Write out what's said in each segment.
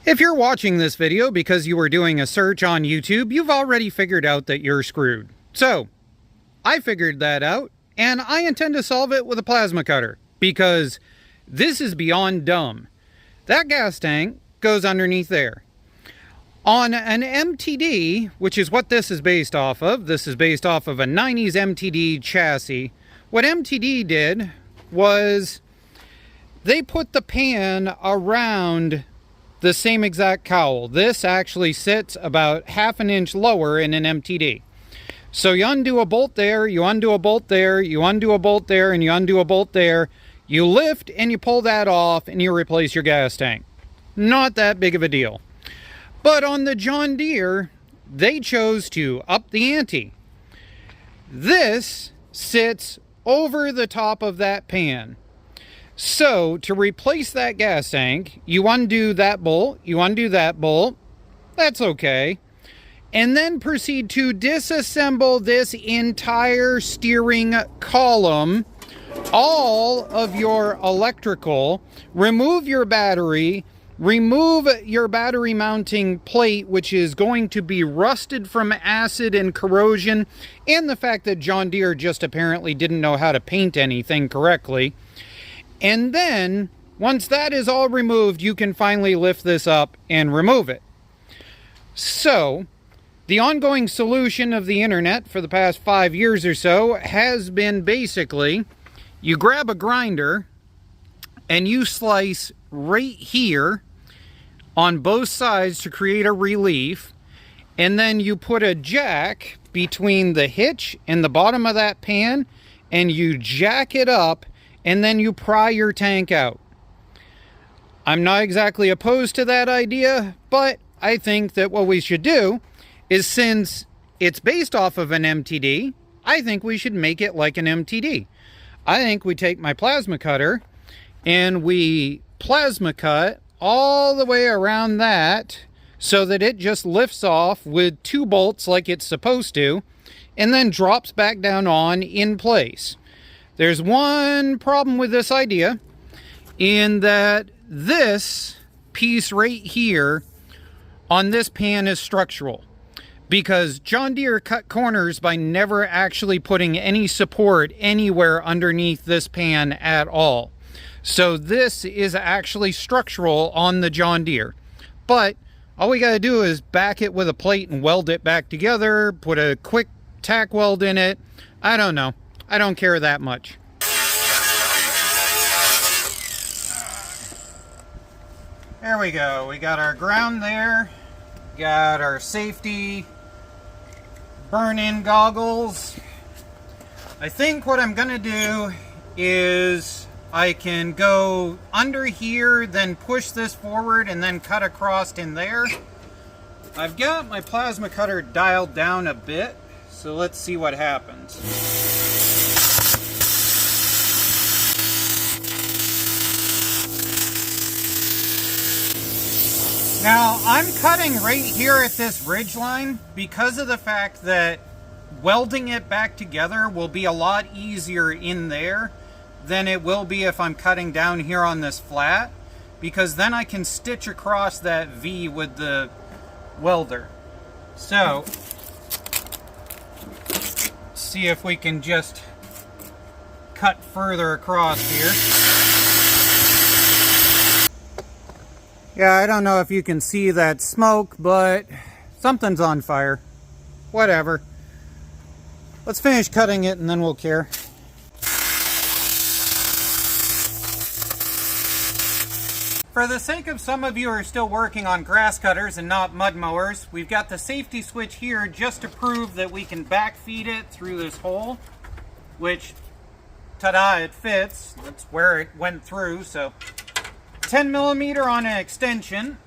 If you're watching this video because you were doing a search on YouTube, you've already figured out that you're screwed. So, I figured that out, and I intend to solve it with a plasma cutter, because this is beyond dumb. That gas tank goes underneath there. On an MTD, which is what this is based off of, this is based off of a 90s MTD chassis, what MTD did was they put the pan around the same exact cowl. This actually sits about ½ an inch lower in an MTD. So you undo a bolt there, you undo a bolt there, you undo a bolt there, and you undo a bolt there. You lift and you pull that off and you replace your gas tank. Not that big of a deal. But on the John Deere, they chose to up the ante. This sits over the top of that pan. So, to replace that gas tank, you undo that bolt, you undo that bolt, that's okay, and then proceed to disassemble this entire steering column, all of your electrical, remove your battery mounting plate, which is going to be rusted from acid and corrosion, and the fact that John Deere just apparently didn't know how to paint anything correctly. And then, once that is all removed, you can finally lift this up and remove it. So, the ongoing solution of the internet for the past 5 years or so has been basically, you grab a grinder and you slice right here on both sides to create a relief, and then you put a jack between the hitch and the bottom of that pan, and you jack it up, and then you pry your tank out. I'm not exactly opposed to that idea, but I think that what we should do is, since it's based off of an MTD, I think we should make it like an MTD. I think we take my plasma cutter and we plasma cut all the way around that so that it just lifts off with 2 bolts like it's supposed to, and then drops back down on in place. There's one problem with this idea, in that this piece right here on this pan is structural, because John Deere cut corners by never actually putting any support anywhere underneath this pan at all. So this is actually structural on the John Deere. But all we got to do is back it with a plate and weld it back together, put a quick tack weld in it. I don't know. I don't care that much. There we go. We got our ground there. Got our safety burn-in goggles. I think what I'm going to do is I can go under here, then push this forward, and then cut across in there. I've got my plasma cutter dialed down a bit, so let's see what happens. Now, I'm cutting right here at this ridge line because of the fact that welding it back together will be a lot easier in there than it will be if I'm cutting down here on this flat, because then I can stitch across that V with the welder. So, see if we can just cut further across here. Yeah, I don't know if you can see that smoke, but something's on fire. Whatever. Let's finish cutting it and then we'll care. For the sake of some of you who are still working on grass cutters and not mud mowers, we've got the safety switch here just to prove that we can backfeed it through this hole, which, ta-da, it fits. That's where it went through, so 10 millimeter on an extension,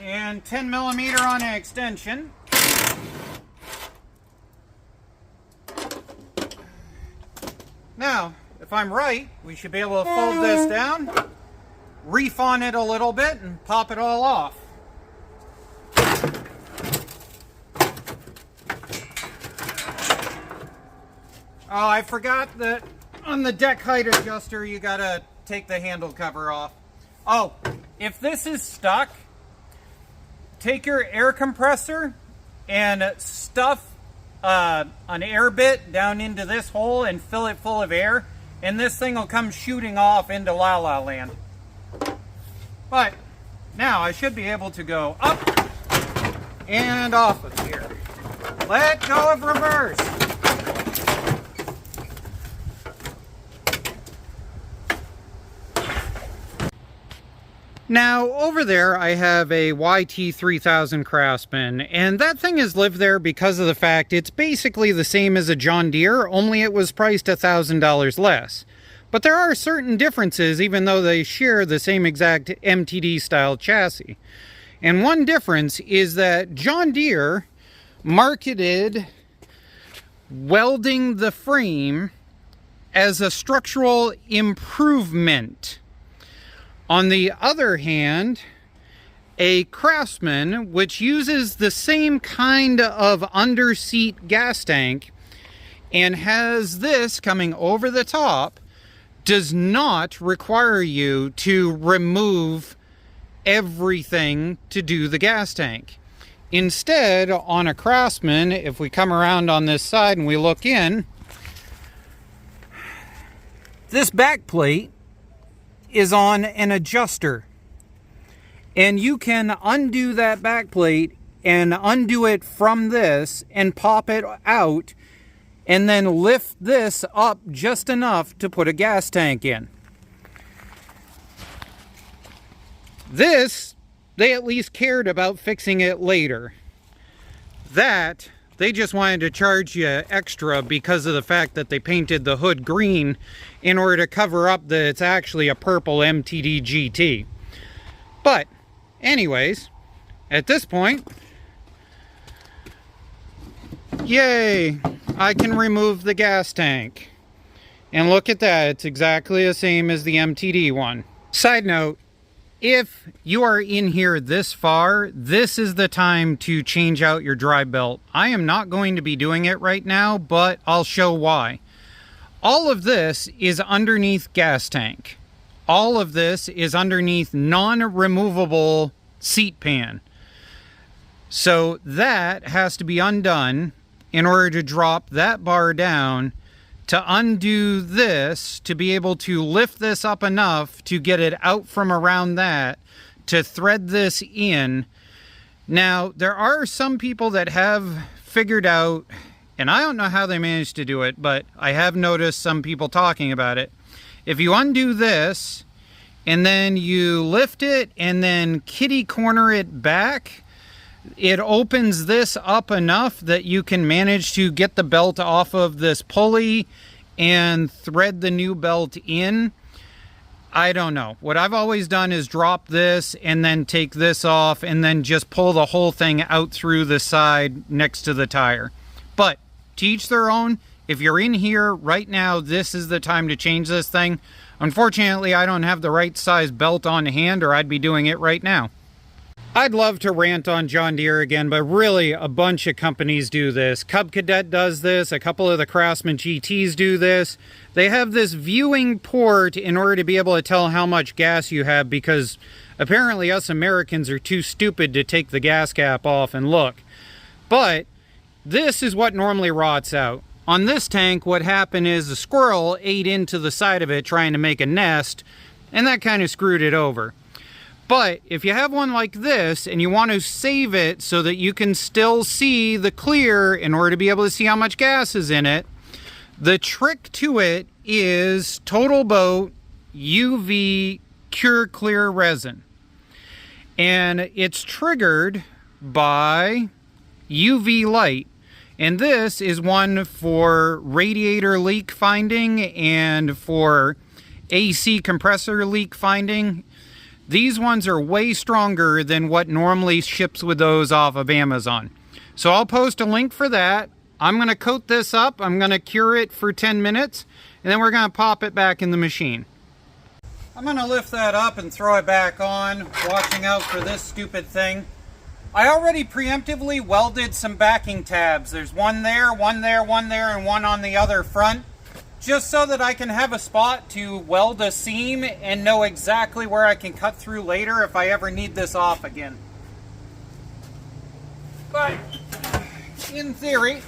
and 10 millimeter on an extension. Now, if I'm right, we should be able to fold this down, reef on it a little bit, and pop it all off. Oh, I forgot that on the deck height adjuster, you gotta take the handle cover off. Oh, if this is stuck, take your air compressor and stuff an air bit down into this hole and fill it full of air, and this thing will come shooting off into La La Land. But now I should be able to go up and off of here. Let go of reverse. Now, over there, I have a YT3000 Craftsman, and that thing has lived there because of the fact it's basically the same as a John Deere, only it was priced $1,000 less. But there are certain differences, even though they share the same exact MTD-style chassis. And one difference is that John Deere marketed welding the frame as a structural improvement. On the other hand, a Craftsman, which uses the same kind of under-seat gas tank and has this coming over the top, does not require you to remove everything to do the gas tank. Instead, on a Craftsman, if we come around on this side and we look in, this back plate is on an adjuster, and you can undo that back plate and undo it from this and pop it out and then lift this up just enough to put a gas tank in. This, they at least cared about fixing it later. That, they just wanted to charge you extra because of the fact that they painted the hood green in order to cover up that it's actually a purple MTD GT. But, anyways, at this point, yay, I can remove the gas tank. And look at that, it's exactly the same as the MTD one. Side note, if you are in here this far, this is the time to change out your drive belt. I am not going to be doing it right now, but I'll show why. All of this is underneath gas tank. All of this is underneath non-removable seat pan. So that has to be undone in order to drop that bar down, to undo this, to be able to lift this up enough to get it out from around that, to thread this in. Now, there are some people that have figured out, and I don't know how they managed to do it, but I have noticed some people talking about it. If you undo this, and then you lift it, and then kitty corner it back, it opens this up enough that you can manage to get the belt off of this pulley and thread the new belt in. I don't know. What I've always done is drop this and then take this off and then just pull the whole thing out through the side next to the tire. But to each their own. If you're in here right now, this is the time to change this thing. Unfortunately, I don't have the right size belt on hand, or I'd be doing it right now. I'd love to rant on John Deere again, but really a bunch of companies do this. Cub Cadet does this, a couple of the Craftsman GTs do this. They have this viewing port in order to be able to tell how much gas you have, because apparently us Americans are too stupid to take the gas cap off and look. But this is what normally rots out. On this tank, what happened is a squirrel ate into the side of it trying to make a nest, and that kind of screwed it over. But if you have one like this and you want to save it so that you can still see the clear in order to be able to see how much gas is in it, the trick to it is TotalBoat UV Cure Clear Resin. And it's triggered by UV light. And this is one for radiator leak finding and for AC compressor leak finding. These ones are way stronger than what normally ships with those off of Amazon. So I'll post a link for that. I'm going to coat this up. I'm going to cure it for 10 minutes. And then we're going to pop it back in the machine. I'm going to lift that up and throw it back on, watching out for this stupid thing. I already preemptively welded some backing tabs. There's one there, one there, one there, and one on the other front. just so that I can have a spot to weld a seam and know exactly where I can cut through later if I ever need this off again. But in theory,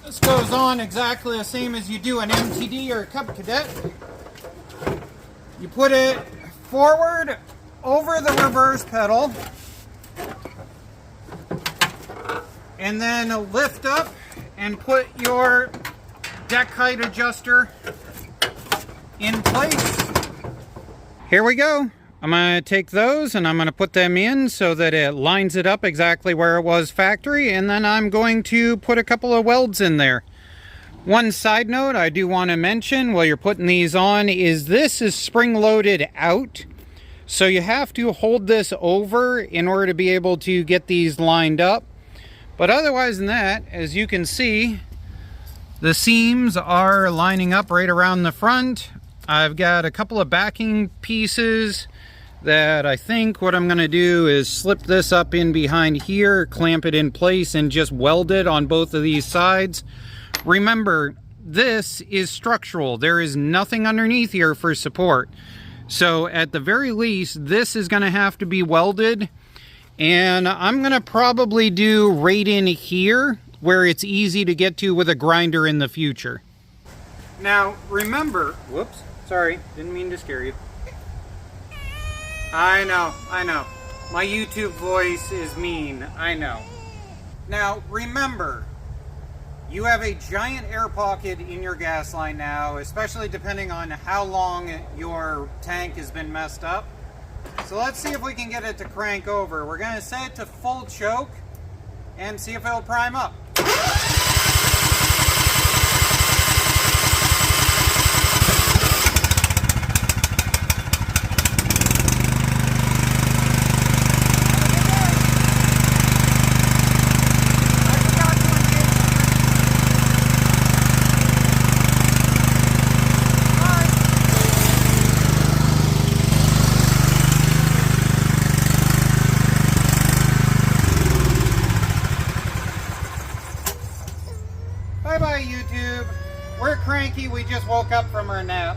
this goes on exactly the same as you do an MTD or a Cub Cadet. You put it forward over the reverse pedal and then lift up and put your deck height adjuster in place. Here we go. I'm going to take those and I'm going to put them in so that it lines it up exactly where it was factory, and then I'm going to put a couple of welds in there. One side note I do want to mention while you're putting these on is this is spring loaded out, so you have to hold this over in order to be able to get these lined up. But otherwise than that, as you can see, the seams are lining up right around the front. I've got a couple of backing pieces that I think what I'm going to do is slip this up in behind here, clamp it in place, and just weld it on both of these sides. Remember, this is structural. There is nothing underneath here for support. So at the very least, this is going to have to be welded. And I'm going to probably do right in here where it's easy to get to with a grinder in the future. Now, remember, whoops, sorry, didn't mean to scare you. I know. My YouTube voice is mean, I know. Now, remember, you have a giant air pocket in your gas line now, especially depending on how long your tank has been messed up. So let's see if we can get it to crank over. We're going to set it to full choke and see if it'll prime up. Bye-bye, YouTube. We're cranky. We just woke up from our nap.